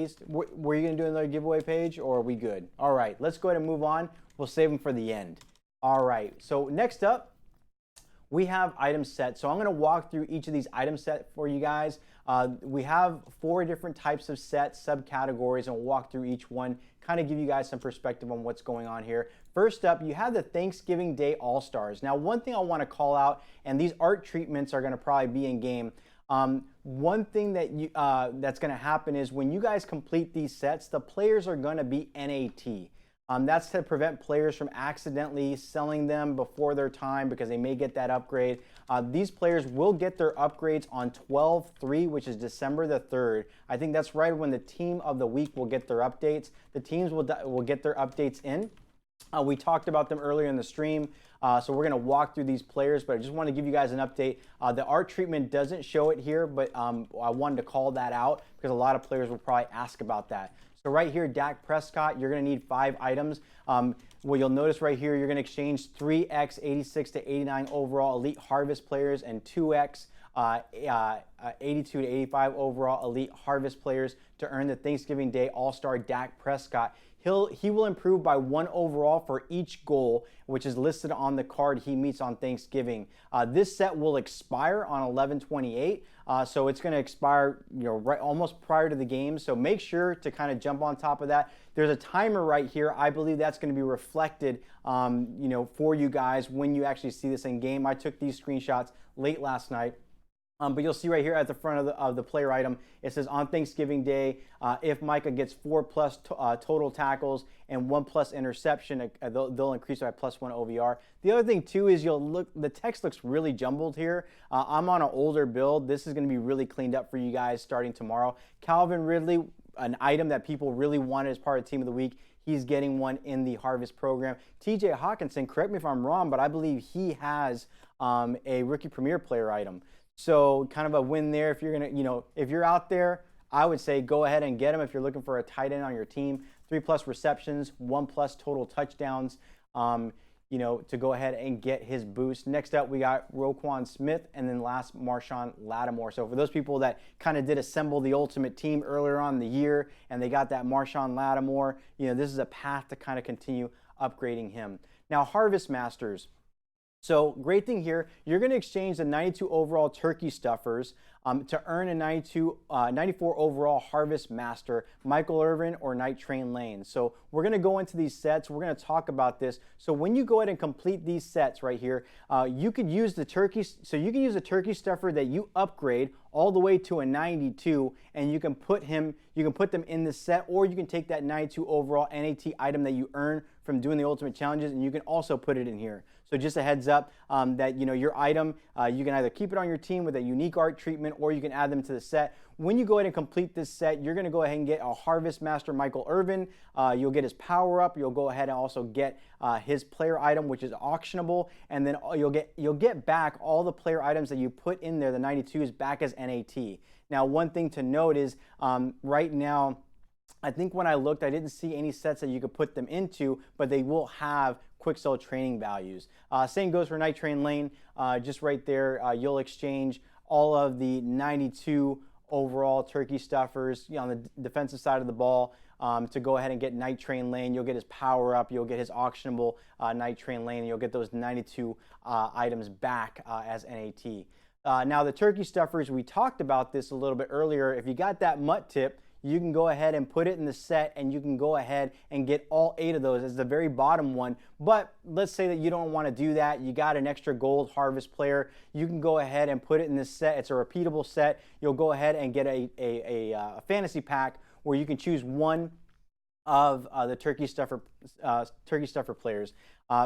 least? Were you going to do another giveaway page, or are we good? All right, let's go ahead and move on. We'll save them for the end. All right, so next up, we have item set. So I'm going to walk through each of these item set for you guys. We have 4 different types of sets, subcategories, and we'll walk through each one, kind of give you guys some perspective on what's going on here. First up, you have the Thanksgiving Day All-Stars. Now, one thing I want to call out, and these art treatments are going to probably be in game. One thing that that's going to happen is when you guys complete these sets, the players are going to be NAT. That's to prevent players from accidentally selling them before their time because they may get that upgrade. These players will get their upgrades on 12/3, which is December the 3rd. I think that's right when the team of the week will get their updates. The teams will get their updates in. We talked about them earlier in the stream, so we're going to walk through these players, but I just want to give you guys an update. The art treatment doesn't show it here, but I wanted to call that out because a lot of players will probably ask about that. So right here, Dak Prescott, you're going to need 5 items. What you'll notice right here, you're going to exchange 3x 86 to 89 overall elite harvest players and 2x 82 to 85 overall elite harvest players to earn the Thanksgiving Day All-Star Dak Prescott. He will improve by 1 overall for each goal, which is listed on the card he meets on Thanksgiving. This set will expire on 11/28, so it's going to expire, right almost prior to the game. So make sure to kind of jump on top of that. There's a timer right here. I believe that's going to be reflected, for you guys when you actually see this in game. I took these screenshots late last night. But you'll see right here at the front of the player item, it says on Thanksgiving Day, if Micah gets 4+ total tackles and 1+ interception, they'll increase by +1 OVR. The other thing too is the text looks really jumbled here. I'm on an older build. This is going to be really cleaned up for you guys starting tomorrow. Calvin Ridley, an item that people really wanted as part of Team of the Week. He's getting one in the Harvest program. TJ Hawkinson, correct me if I'm wrong, but I believe he has a Rookie Premier Player item. So kind of a win there. If you're gonna, if you're out there, I would say go ahead and get him if you're looking for a tight end on your team. 3+ receptions, 1+ total touchdowns. To go ahead and get his boost. Next up, we got Roquan Smith, and then last Marshawn Lattimore. So for those people that kind of did assemble the ultimate team earlier on in the year, and they got that Marshawn Lattimore, this is a path to kind of continue upgrading him. Now, Harvest Masters. So great thing here, you're going to exchange the 92 overall turkey stuffers to earn a 94 overall Harvest Master, Michael Irvin or Night Train Lane. So we're going to go into these sets. We're going to talk about this. So when you go ahead and complete these sets right here, you could use the turkey. So you can use a turkey stuffer that you upgrade all the way to a 92, and you can put them in the set, or you can take that 92 overall NAT item that you earn from doing the ultimate challenges, and you can also put it in here. So just a heads up that your item, you can either keep it on your team with a unique art treatment, or you can add them to the set. When you go ahead and complete this set, you're going to go ahead and get a Harvest Master Michael Irvin. You'll get his power up. You'll go ahead and also get his player item, which is auctionable, and then you'll get back all the player items that you put in there, the 92s, back as NAT. Now, one thing to note is right now, I think when I looked, I didn't see any sets that you could put them into, but they will have quick sell training values. Same goes for Night Train Lane. Just right there, you'll exchange all of the 92 overall turkey stuffers on the defensive side of the ball to go ahead and get Night Train Lane. You'll get his power up. You'll get his auctionable Night Train Lane, and you'll get those 92 items back as NAT. Now, the turkey stuffers, we talked about this a little bit earlier. If you got that mutt tip, you can go ahead and put it in the set, and you can go ahead and get all 8 of those as the very bottom one. But let's say that you don't want to do that. You got an extra gold harvest player. You can go ahead and put it in this set. It's a repeatable set. You'll go ahead and get a fantasy pack where you can choose one of the turkey stuffer players.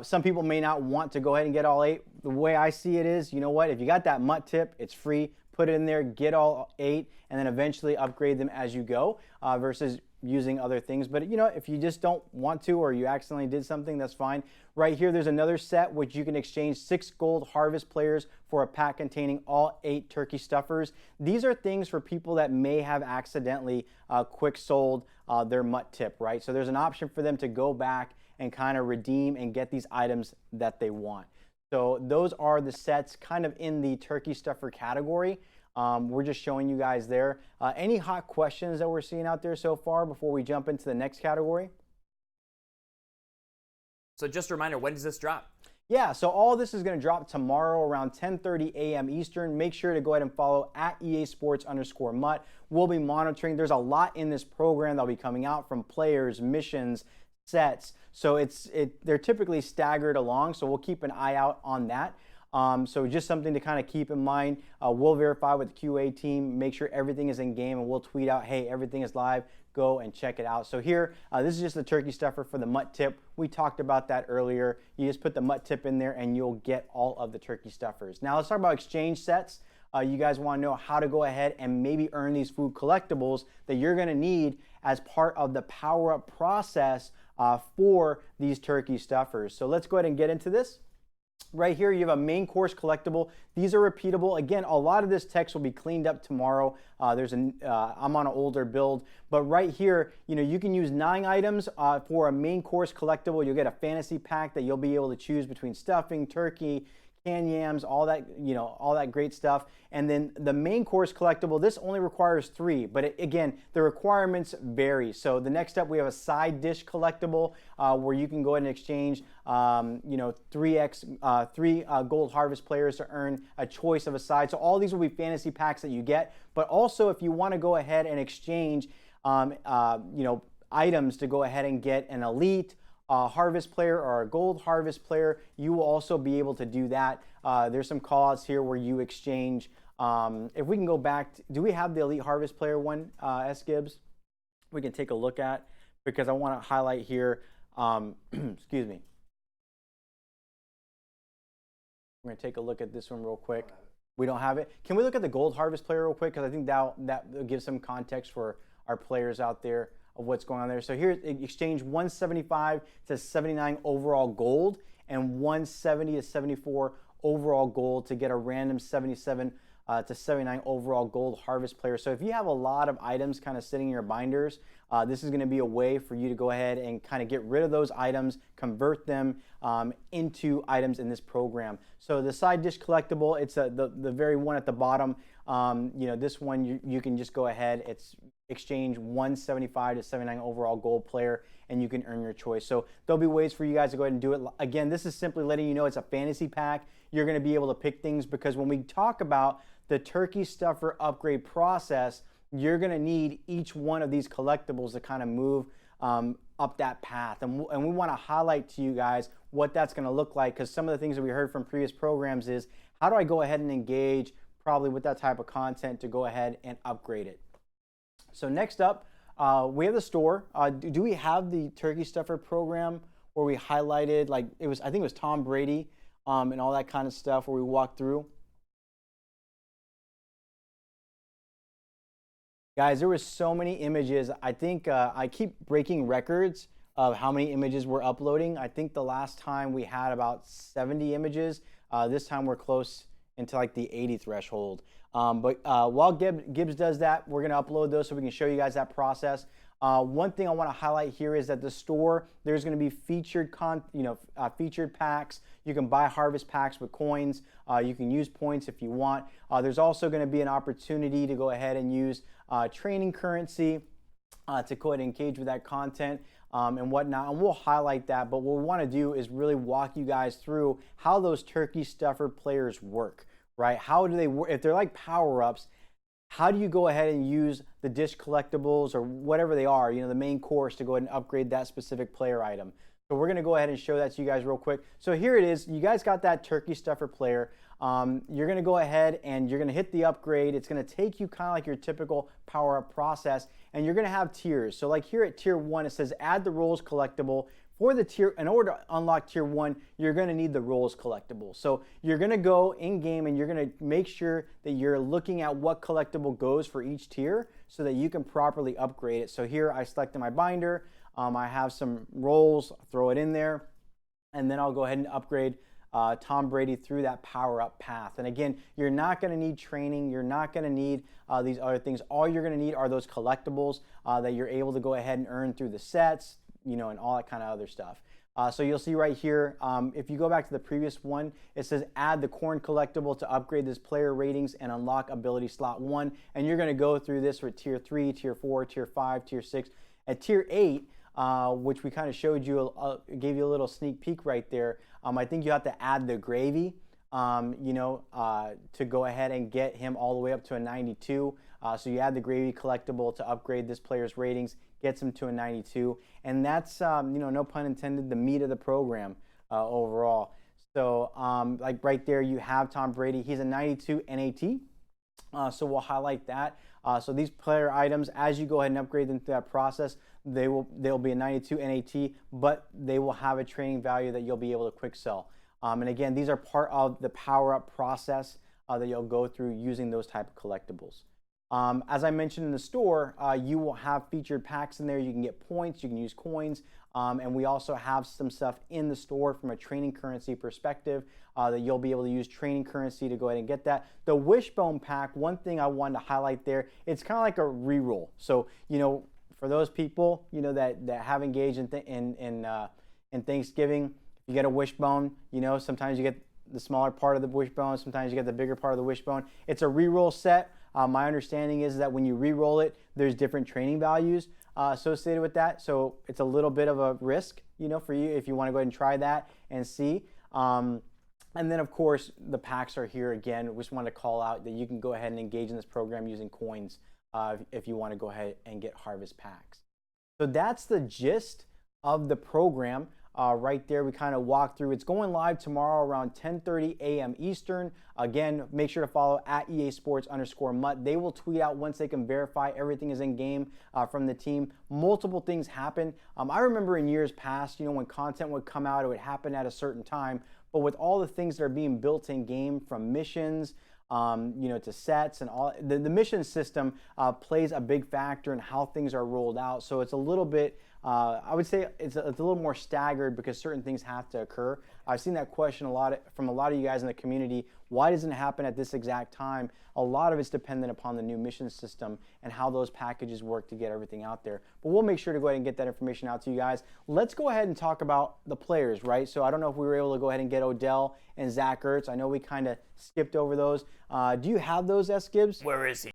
Some people may not want to go ahead and get all 8. The way I see it is, you know what? If you got that mutt tip, it's free. Put it in there, get all 8, and then eventually upgrade them as you go versus using other things. But if you just don't want to, or you accidentally did something, that's fine. Right here, there's another set which you can exchange 6 gold harvest players for a pack containing all 8 turkey stuffers. These are things for people that may have accidentally quick sold their mutt tip, right? So there's an option for them to go back and kind of redeem and get these items that they want. So those are the sets kind of in the turkey stuffer category. We're just showing you guys there. Any hot questions that we're seeing out there so far before we jump into the next category? So just a reminder, when does this drop? Yeah, so all this is going to drop tomorrow around 10:30 a.m. Eastern. Make sure to go ahead and follow at EA Sports_Mutt. We'll be monitoring. There's a lot in this program that'll be coming out from players, missions, sets. So they're typically staggered along. So we'll keep an eye out on that. So just something to kind of keep in mind. We'll verify with the QA team, make sure everything is in game, and we'll tweet out, hey, everything is live. Go and check it out. So here, this is just the turkey stuffer for the Mutt tip. We talked about that earlier. You just put the Mutt tip in there and you'll get all of the turkey stuffers. Now let's talk about exchange sets. You guys want to know how to go ahead and maybe earn these food collectibles that you're going to need as part of the power-up process for these turkey stuffers. So let's go ahead and get into this. Right here, you have a main course collectible. These are repeatable. Again, a lot of this text will be cleaned up tomorrow. I'm on an older build, but right here, you can use 9 items for a main course collectible. You'll get a fantasy pack that you'll be able to choose between stuffing, turkey, canned yams, all that, all that great stuff. And then the main course collectible, this only requires 3, but again, the requirements vary. So the next up, we have a side dish collectible where you can go ahead and exchange, 3 gold harvest players to earn a choice of a side. So all these will be fantasy packs that you get, but also if you want to go ahead and exchange, items to go ahead and get an elite, harvest player or a gold harvest player, you will also be able to do that. There's some callouts here where you exchange. If we can go back, do we have the elite harvest player one, S. Gibbs? We can take a look at, because I want to highlight here. Excuse me. We're going to take a look at this one real quick. We don't have it. Can we look at the gold harvest player real quick? Because I think that gives some context for our players out there of what's going on there. So here, exchange 175 to 79 overall gold and 170 to 74 overall gold to get a random 77 to 79 overall gold harvest player. So if you have a lot of items kind of sitting in your binders, this is going to be a way for you to go ahead and kind of get rid of those items, convert them into items in this program. So the side dish collectible, it's the very one at the bottom. This one you can just go ahead. It's exchange 175 to 79 overall gold player, and you can earn your choice. So there'll be ways for you guys to go ahead and do it. Again, this is simply letting you know it's a fantasy pack. You're going to be able to pick things, because when we talk about the turkey stuffer upgrade process, you're going to need each one of these collectibles to kind of move up that path. And we want to highlight to you guys what that's going to look like, because some of the things that we heard from previous programs is, how do I go ahead and engage probably with that type of content to go ahead and upgrade it? So next up, we have the store. Do we have the turkey stuffer program where we highlighted, like I think it was Tom Brady and all that kind of stuff where we walked through? Guys, there was so many images. I think I keep breaking records of how many images we're uploading. I think the last time we had about 70 images. This time we're close into like the 80 threshold. But while Gibbs does that, we're going to upload those so we can show you guys that process. One thing I want to highlight here is that the store, there's going to be featured featured packs. You can buy harvest packs with coins. You can use points if you want. There's also going to be an opportunity to go ahead and use training currency to go ahead and engage with that content and whatnot. And we'll highlight that. But what we want to do is really walk you guys through how those turkey stuffer players work, right? How do they work? If they're like power-ups, how do you go ahead and use the dish collectibles or whatever they are, the main course, to go ahead and upgrade that specific player item? So we're going to go ahead and show that to you guys real quick. So here it is. You guys got that turkey stuffer player. You're going to go ahead and you're going to hit the upgrade. It's going to take you kind of like your typical power-up process, and you're going to have tiers. So like here at tier 1, it says add the rolls collectible. For the tier, in order to unlock tier 1, you're going to need the rolls collectible. So you're going to go in game and you're going to make sure that you're looking at what collectible goes for each tier so that you can properly upgrade it. So here I selected my binder. I have some rolls, throw it in there, and then I'll go ahead and upgrade Tom Brady through that power-up path. And again, you're not going to need training. You're not going to need these other things. All you're going to need are those collectibles that you're able to go ahead and earn through the sets, and all that kind of other stuff. So you'll see right here, if you go back to the previous one, it says add the corn collectible to upgrade this player ratings and unlock ability slot 1. And you're going to go through this for tier 3, tier 4, tier 5, tier 6. At tier 8, which we kind of showed you, gave you a little sneak peek right there, I think you have to add the gravy, to go ahead and get him all the way up to a 92. So you add the gravy collectible to upgrade this player's ratings, gets him to a 92, and that's no pun intended, the meat of the program overall. So like right there, you have Tom Brady. He's a 92 NAT. So we'll highlight that. So these player items, as you go ahead and upgrade them through that process, they'll be a 92 NAT, but they will have a training value that you'll be able to quick sell. And again, these are part of the power up process that you'll go through using those type of collectibles. As I mentioned in the store, you will have featured packs in there. You can get points, you can use coins, and we also have some stuff in the store from a training currency perspective that you'll be able to use training currency to go ahead and get that. The Wishbone pack, one thing I wanted to highlight there, it's kind of like a reroll. So, for those people, that have engaged in Thanksgiving, you get a Wishbone, sometimes you get the smaller part of the Wishbone, sometimes you get the bigger part of the Wishbone. It's a reroll set. My understanding is that when you re-roll it, there's different training values associated with that. So it's a little bit of a risk, for you if you want to go ahead and try that and see. And then, of course, the packs are here again. We just want to call out that you can go ahead and engage in this program using coins if you want to go ahead and get harvest packs. So that's the gist of the program. Right there, we kind of walk through. It's going live tomorrow around 10:30 a.m. Eastern. Again, make sure to follow at EA Sports_MUT. They will tweet out once they can verify everything is in game from the team. Multiple things happen. I remember in years past, when content would come out, it would happen at a certain time. But with all the things that are being built in game, from missions, to sets and all, the mission system plays a big factor in how things are rolled out. So it's a little bit, I would say it's a little more staggered because certain things have to occur. I've seen that question from a lot of you guys in the community. Why doesn't it happen at this exact time? A lot of it's dependent upon the new mission system and how those packages work to get everything out there. But we'll make sure to go ahead and get that information out to you guys. Let's go ahead and talk about the players, right? So I don't know if we were able to go ahead and get Odell and Zach Ertz. I know we kind of skipped over those. Do you have those, S. Gibbs? Where is he?